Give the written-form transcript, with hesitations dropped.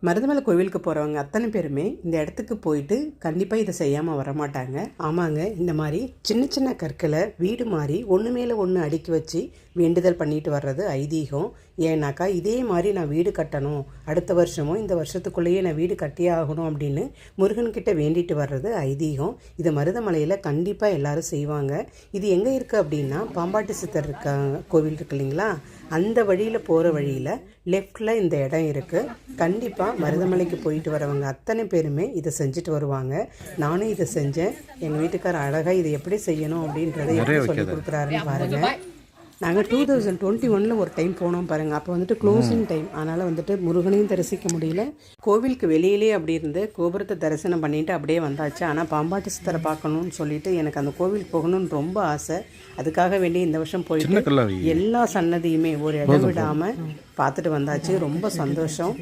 மருதமலை கோவிலுக்கு போகிறவங்க அத்தனை பேருமே இந்த இடத்துக்கு போயிட்டு கண்டிப்பாக இதை செய்யாமல் வரமாட்டாங்க. ஆமாங்க, இந்த மாதிரி சின்ன சின்ன கற்களை வீடு மாதிரி ஒன்று மேலே ஒன்று அடுக்கி வச்சு வேண்டுதல் பண்ணிட்டு வர்றது ஐதீகம். ஏன்னாக்கா இதே மாதிரி நான் வீடு கட்டணும், அடுத்த வருஷமும் இந்த வருஷத்துக்குள்ளேயே நான் வீடு கட்டியே ஆகணும் அப்படின்னு முருகன்கிட்ட வேண்டிட்டு வர்றது ஐதீகம். இது மருதமலையில் கண்டிப்பாக எல்லோரும் செய்வாங்க. இது எங்கே இருக்குது அப்படின்னா, பாம்பாட்டி சித்தர் கோவில் இருக்கு இல்லைங்களா, அந்த வழியில் போகிற வழியில் லெஃப்டில் இந்த இடம் இருக்குது. கண்டிப்பாக மருதமலைக்கு போயிட்டு வரவங்க அத்தனை பேருமே இதை செஞ்சுட்டு வருவாங்க. நானும் இதை செஞ்சேன். எங்கள் வீட்டுக்காரர் அழகாக இதை எப்படி செய்யணும் அப்படின்றத எப்படி சொல்லி கொடுக்குறாருன்னு பாருங்கள். நாங்கள் 2021 ஒரு டைம் போனோம் பாருங்கள். அப்போ வந்துட்டு க்ளோசிங் டைம், அதனால் வந்துட்டு முருகனையும் தரிசிக்க முடியல. கோவிலுக்கு வெளியிலே அப்படி இருந்து கோபுரத்தை தரிசனம் பண்ணிவிட்டு அப்படியே வந்தாச்சு. ஆனால் பாம்பாட்டி சித்தரை பார்க்கணுன்னு சொல்லிட்டு எனக்கு அந்த கோவிலுக்கு போகணும்னு ரொம்ப ஆசை. அதுக்காக வேண்டி இந்த வருஷம் போயிட்டு எல்லா சன்னதியுமே ஒரு இடம் விடாமல் பார்த்துட்டு வந்தாச்சு. ரொம்ப சந்தோஷம்.